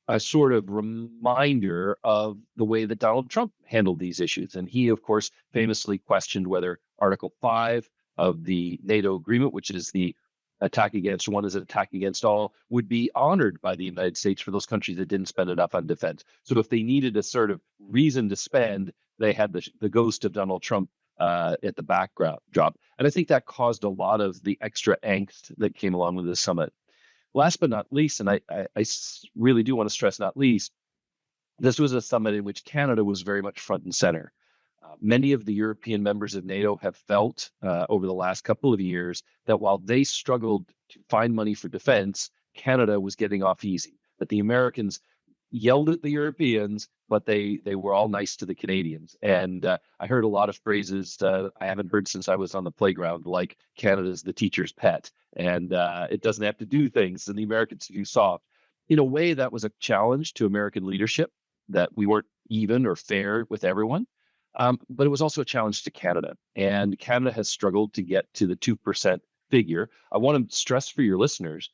a sort of reminder of the way that Donald Trump handled these issues. And he, of course, famously questioned whether Article 5 of the NATO agreement, which is the attack against one is an attack against all, would be honored by the United States for those countries that didn't spend enough on defense. So if they needed a sort of reason to spend, they had the ghost of Donald Trump at the background drop. And I think that caused a lot of the extra angst that came along with this summit. Last but not least, and I really do want to stress not least, this was a summit in which Canada was very much front and center. Many of the European members of NATO have felt over the last couple of years that while they struggled to find money for defense, Canada was getting off easy. That the Americans yelled at the Europeans, but they were all nice to the Canadians. And I heard a lot of phrases I haven't heard since I was on the playground, like Canada's the teacher's pet, and it doesn't have to do things, and the Americans are too soft. In a way, that was a challenge to American leadership, that we weren't even or fair with everyone. But it was also a challenge to Canada. And Canada has struggled to get to the 2% figure. I want to stress for your listeners,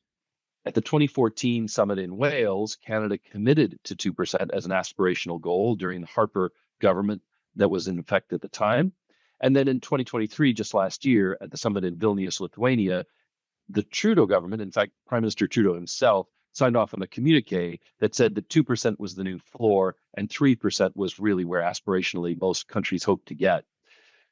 at the 2014 summit in Wales, Canada committed to 2% as an aspirational goal during the Harper government that was in effect at the time. And then in 2023, just last year, at the summit in Vilnius, Lithuania, the Trudeau government, in fact, Prime Minister Trudeau himself, signed off on a communique that said that 2% was the new floor and 3% was really where aspirationally most countries hoped to get.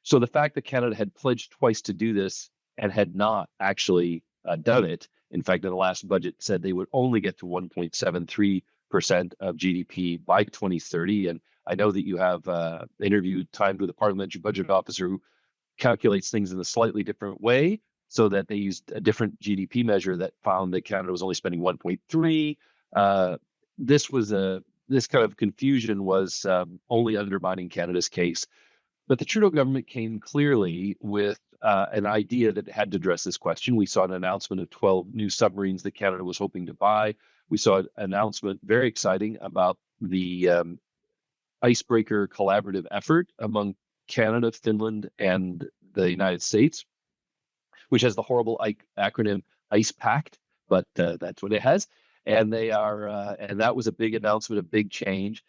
So the fact that Canada had pledged twice to do this and had not actually done it, in fact, in the last budget said they would only get to 1.73% of GDP by 2030. And I know that you have interviewed timed with a parliamentary budget officer who calculates things in a slightly different way, so that they used a different GDP measure that found that Canada was only spending 1.3. This kind of confusion was only undermining Canada's case. But the Trudeau government came clearly with an idea that had to address this question. We saw an announcement of 12 new submarines that Canada was hoping to buy. We saw an announcement, very exciting, about the icebreaker collaborative effort among Canada, Finland, and the United States, which has the horrible acronym ICE Pact, but that's what it has. And they are, and that was a big announcement, a big change.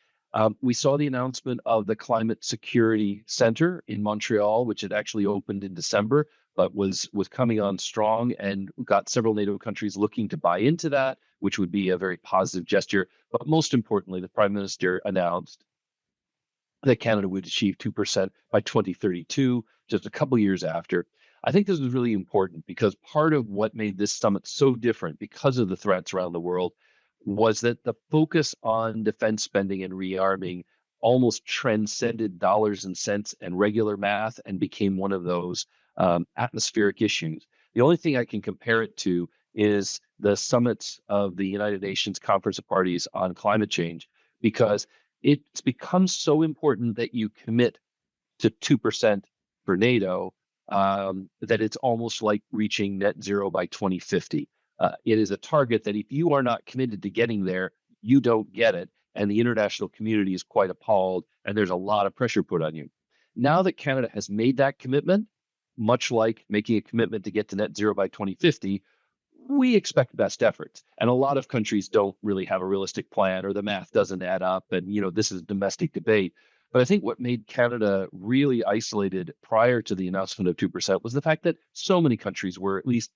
We saw the announcement of the Climate Security Center in Montreal, which had actually opened in December, but was coming on strong and got several NATO countries looking to buy into that, which would be a very positive gesture. But most importantly, the Prime Minister announced that Canada would achieve 2% by 2032, just a couple years after. I think this was really important because part of what made this summit so different, because of the threats around the world, was that the focus on defense spending and rearming almost transcended dollars and cents and regular math and became one of those atmospheric issues. The only thing I can compare it to is the summits of the United Nations Conference of Parties on climate change, because it's become so important that you commit to 2% for NATO that it's almost like reaching net zero by 2050. It is a target that if you are not committed to getting there, you don't get it. And the international community is quite appalled, and there's a lot of pressure put on you. Now that Canada has made that commitment, much like making a commitment to get to net zero by 2050, we expect best efforts. And a lot of countries don't really have a realistic plan, or the math doesn't add up. And, this is a domestic debate. But I think what made Canada really isolated prior to the announcement of 2% was the fact that so many countries were at least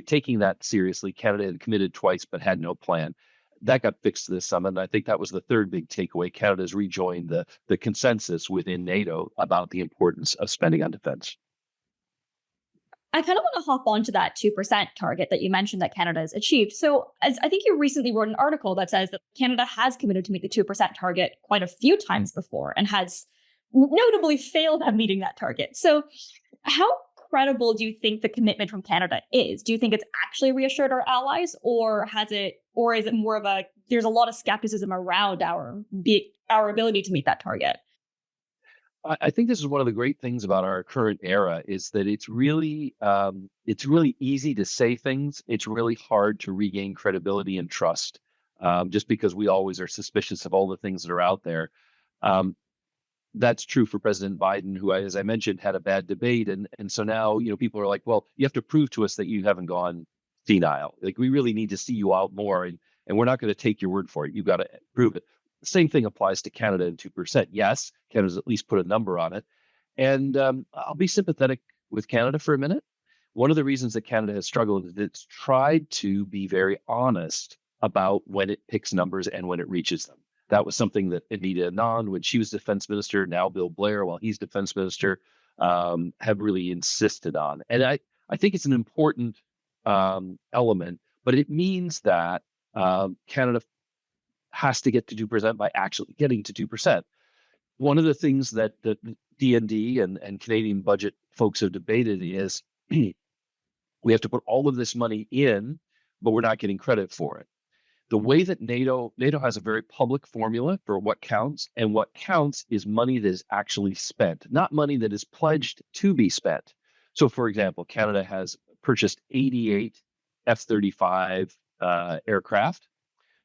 taking that seriously. Canada had committed twice, but had no plan. That got fixed this summit. And I think that was the third big takeaway. Canada has rejoined the consensus within NATO about the importance of spending on defense. I kind of want to hop onto that 2% target that you mentioned that Canada has achieved. So as I think you recently wrote an article that says that Canada has committed to meet the 2% target quite a few times before and has notably failed at meeting that target. So how credible do you think the commitment from Canada is? Do you think it's actually reassured our allies, or is it more of there's a lot of skepticism around our ability to meet that target? I think this is one of the great things about our current era is that it's really easy to say things. It's really hard to regain credibility and trust, just because we always are suspicious of all the things that are out there. That's true for President Biden, who, as I mentioned, had a bad debate. And so now, people are like, well, you have to prove to us that you haven't gone senile. Like, we really need to see you out more. And we're not going to take your word for it. You've got to prove it. The same thing applies to Canada and 2%. Yes, Canada's at least put a number on it. And I'll be sympathetic with Canada for a minute. One of the reasons that Canada has struggled is it's tried to be very honest about when it picks numbers and when it reaches them. That was something that Anita Anand, when she was defense minister, now Bill Blair, while he's defense minister, have really insisted on. And I think it's an important element, but it means that Canada has to get to 2% by actually getting to 2%. One of the things that the DND and Canadian budget folks have debated is we have to put all of this money in, but we're not getting credit for it. The way that NATO has a very public formula for what counts, and what counts is money that is actually spent, not money that is pledged to be spent. So, for example, Canada has purchased 88 F-35 aircraft.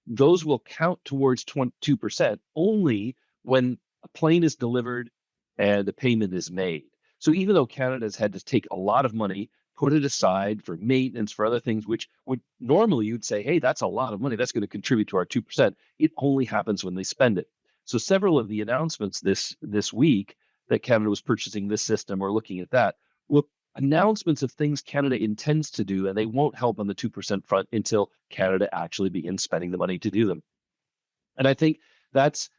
Those will count towards 2% only when a plane is delivered and the payment is made. So even though Canada's had to take a lot of money, put it aside for maintenance, for other things, which would normally you'd say, hey, that's a lot of money. That's going to contribute to our 2%. It only happens when they spend it. So several of the announcements this week that Canada was purchasing this system or looking at that were announcements of things Canada intends to do, and they won't help on the 2% front until Canada actually begins spending the money to do them. And I think that's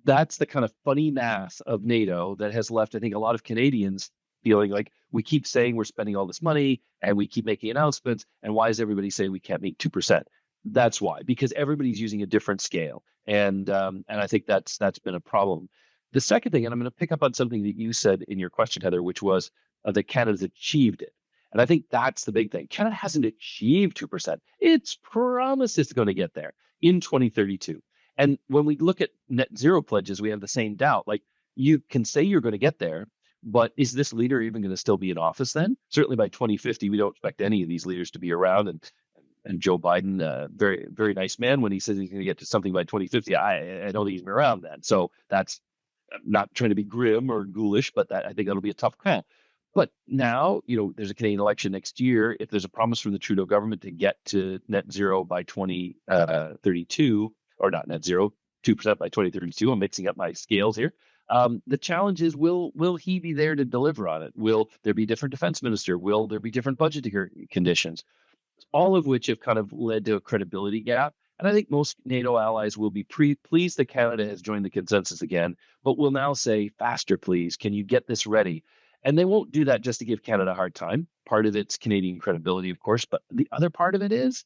the kind of funny math of NATO that has left, I think, a lot of Canadians feeling like we keep saying we're spending all this money and we keep making announcements. And why is everybody saying we can't meet 2%? That's why, because everybody's using a different scale. And I think that's been a problem. The second thing, and I'm going to pick up on something that you said in your question, Heather, which was that Canada's achieved it. And I think that's the big thing. Canada hasn't achieved 2%. Its promise is going to get there in 2032. And when we look at net zero pledges, we have the same doubt. Like, you can say you're going to get there, but is this leader even going to still be in office then? Certainly by 2050, we don't expect any of these leaders to be around. And Joe Biden, very, very nice man, when he says he's going to get to something by 2050, I don't think he's been around then. So that's, I'm not trying to be grim or ghoulish, but I think that'll be a tough call. But now, there's a Canadian election next year. If there's a promise from the Trudeau government to get to net zero by 2032, or not net zero, 2% by 2032, I'm mixing up my scales here. The challenge is, will he be there to deliver on it? Will there be a different defense minister? Will there be different budgetary conditions? All of which have kind of led to a credibility gap. And I think most NATO allies will be pleased that Canada has joined the consensus again, but will now say, faster, please. Can you get this ready? And they won't do that just to give Canada a hard time. Part of it's Canadian credibility, of course, but the other part of it is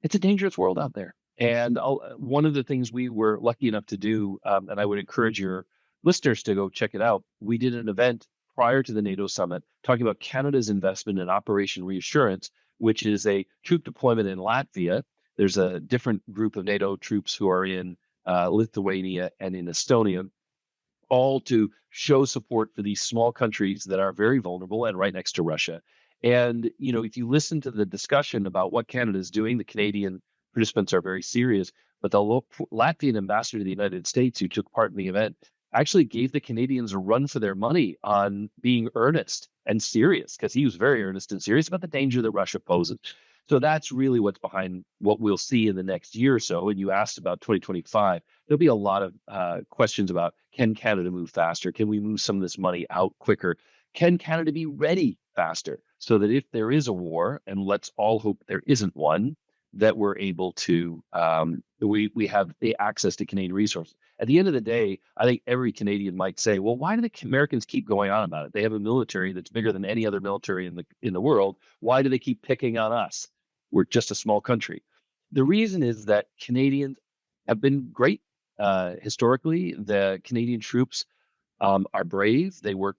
it's a dangerous world out there. And one of the things we were lucky enough to do, and I would encourage your listeners to go check it out, we did an event prior to the NATO summit talking about Canada's investment in Operation Reassurance, which is a troop deployment in Latvia. There's a different group of NATO troops who are in Lithuania and in Estonia, all to show support for these small countries that are very vulnerable and right next to Russia. And, if you listen to the discussion about what Canada is doing, the Canadian participants are very serious, but the Latvian ambassador to the United States, who took part in the event, actually gave the Canadians a run for their money on being earnest and serious, because he was very earnest and serious about the danger that Russia poses. So that's really what's behind what we'll see in the next year or so. And you asked about 2025. There'll be a lot of questions about, can Canada move faster? Can we move some of this money out quicker? Can Canada be ready faster so that if there is a war, and let's all hope there isn't one, that we're able to, we have the access to Canadian resources. At the end of the day, I think every Canadian might say, well, why do the Americans keep going on about it? They have a military that's bigger than any other military in the world. Why do they keep picking on us? We're just a small country. The reason is that Canadians have been great. Historically, the Canadian troops are brave. They work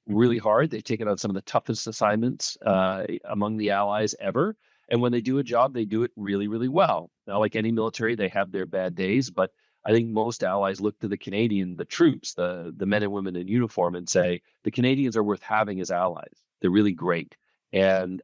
really hard. They've taken on some of the toughest assignments among the allies ever. And when they do a job, they do it really, really well. Now, like any military, they have their bad days, but I think most allies look to the troops, the men and women in uniform, and say, the Canadians are worth having as allies. They're really great. And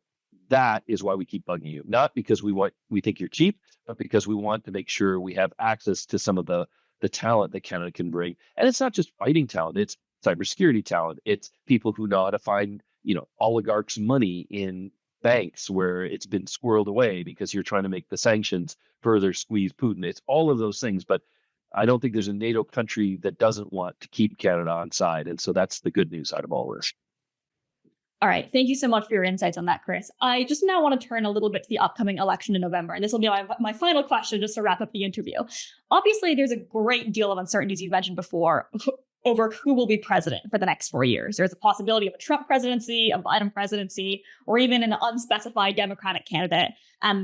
that is why we keep bugging you. Not because we think you're cheap, but because we want to make sure we have access to some of the talent that Canada can bring. And it's not just fighting talent, it's cybersecurity talent. It's people who know how to find, oligarchs' money in banks where it's been squirreled away because you're trying to make the sanctions further squeeze Putin. It's all of those things, but I don't think there's a NATO country that doesn't want to keep Canada on side. And so that's the good news out of all this. All right. Thank you so much for your insights on that, Chris. I just now want to turn a little bit to the upcoming election in November. And this will be my final question just to wrap up the interview. Obviously, there's a great deal of uncertainties you've mentioned before over who will be president for the next 4 years. There's a possibility of a Trump presidency, a Biden presidency, or even an unspecified Democratic candidate,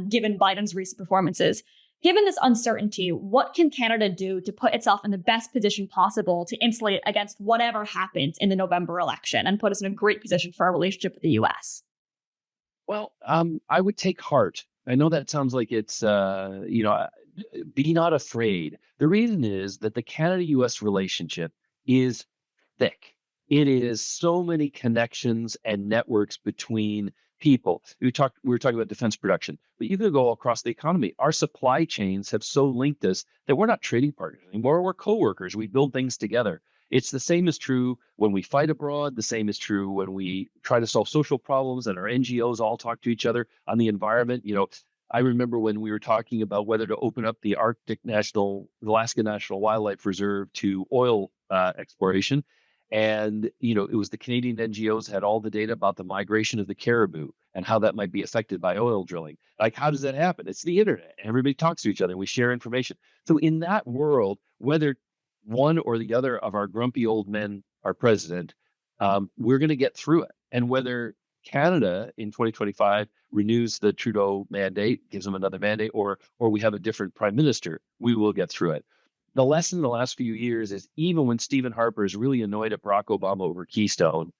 given Biden's recent performances. Given this uncertainty, what can Canada do to put itself in the best position possible to insulate against whatever happens in the November election and put us in a great position for our relationship with the U.S.? Well, I would take heart. I know that sounds like it's, be not afraid. The reason is that the Canada-U.S. relationship is thick. It is so many connections and networks between people. We were talking about defense production, but you could go across the economy. Our supply chains have so linked us that we're not trading partners anymore. We're coworkers. We build things together. It's the same is true when we fight abroad. The same is true when we try to solve social problems and our NGOs all talk to each other on the environment. I remember when we were talking about whether to open up the Alaska National Wildlife Reserve to oil exploration. And, it was the Canadian NGOs had all the data about the migration of the caribou and how that might be affected by oil drilling. Like, how does that happen? It's the internet. Everybody talks to each other and we share information. So in that world, whether one or the other of our grumpy old men are president, we're going to get through it. And whether Canada in 2025 renews the Trudeau mandate, gives them another mandate, or we have a different prime minister, we will get through it. The lesson in the last few years is even when Stephen Harper is really annoyed at Barack Obama over Keystone,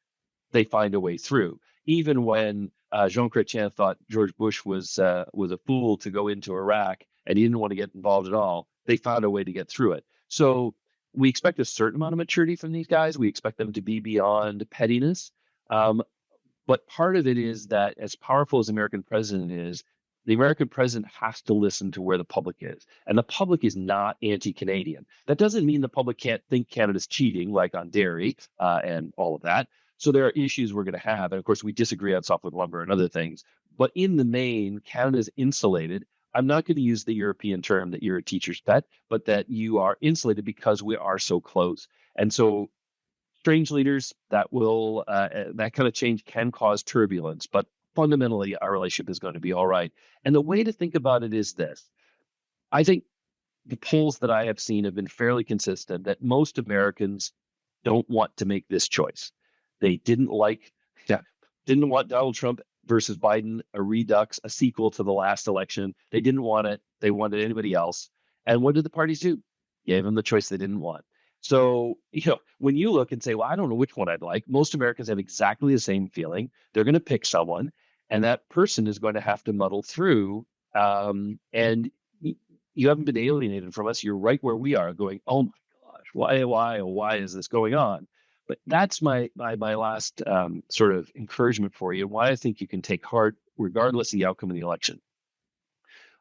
they find a way through. Even when Jean Chrétien thought George Bush was a fool to go into Iraq and he didn't want to get involved at all, they found a way to get through it. So we expect a certain amount of maturity from these guys. We expect them to be beyond pettiness. But part of it is that as powerful as the American president is, the American president has to listen to where the public is. And the public is not anti-Canadian. That doesn't mean the public can't think Canada's cheating, like on dairy and all of that. So there are issues we're going to have. And of course, we disagree on softwood lumber and other things. But in the main, Canada's insulated. I'm not going to use the European term that you're a teacher's pet, but that you are insulated because we are so close. And so strange leaders, that kind of change can cause turbulence, but fundamentally our relationship is going to be all right. And the way to think about it is this. I think the polls that I have seen have been fairly consistent that most Americans don't want to make this choice. They didn't want Donald Trump versus Biden, a redux, a sequel to the last election. They didn't want it. They wanted anybody else. And what did the parties do? Gave them the choice they didn't want. So, when you look and say, well, I don't know which one I'd like, most Americans have exactly the same feeling. They're going to pick someone, and that person is going to have to muddle through. And you haven't been alienated from us. You're right where we are going, oh my gosh, why is this going on? But that's my last sort of encouragement for you, and why I think you can take heart regardless of the outcome of the election.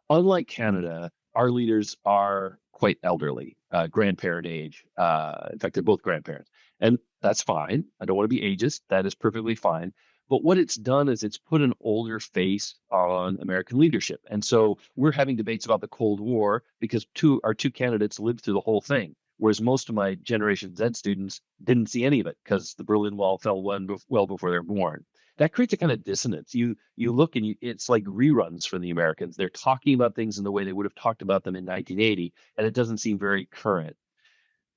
Unlike Canada, our leaders are quite elderly, grandparent age. In fact, they're both grandparents. And that's fine. I don't want to be ageist. That is perfectly fine. But what it's done is it's put an older face on American leadership. And so we're having debates about the Cold War because our two candidates lived through the whole thing. Whereas most of my Generation Z students didn't see any of it because the Berlin Wall fell well before they were born. That creates a kind of dissonance. You look and it's like reruns for the Americans. They're talking about things in the way they would have talked about them in 1980, and it doesn't seem very current.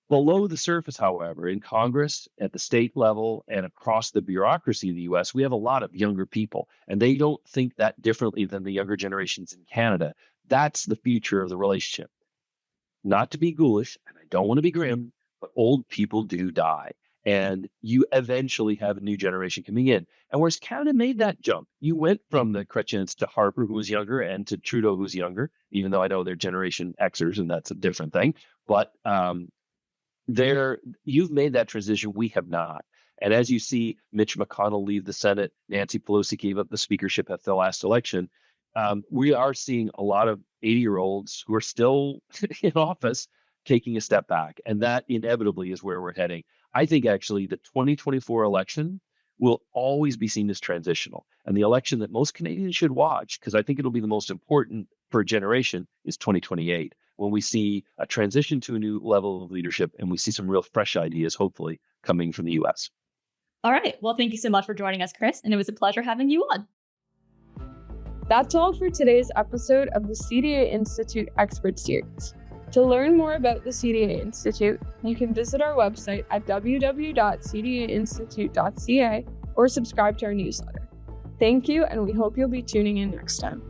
Below the surface, however, in Congress, at the state level, and across the bureaucracy of the U.S., we have a lot of younger people, and they don't think that differently than the younger generations in Canada. That's the future of the relationship. Not to be ghoulish, and I don't want to be grim, but old people do die. And you eventually have a new generation coming in. And whereas Canada made that jump, you went from the Chrétiens to Harper, who was younger, and to Trudeau, who's younger, even though I know they're Generation Xers, and that's a different thing. But you've made that transition. We have not. And as you see Mitch McConnell leave the Senate, Nancy Pelosi gave up the speakership at the last election, we are seeing a lot of 80-year-olds who are still in office taking a step back. And that inevitably is where we're heading. I think actually the 2024 election will always be seen as transitional. And the election that most Canadians should watch, because I think it'll be the most important for a generation, is 2028, when we see a transition to a new level of leadership and we see some real fresh ideas, hopefully, coming from the U.S. All right. Well, thank you so much for joining us, Chris. And it was a pleasure having you on. That's all for today's episode of the CDA Institute Expert Series. To learn more about the CDA Institute, you can visit our website at www.cdainstitute.ca or subscribe to our newsletter. Thank you, and we hope you'll be tuning in next time.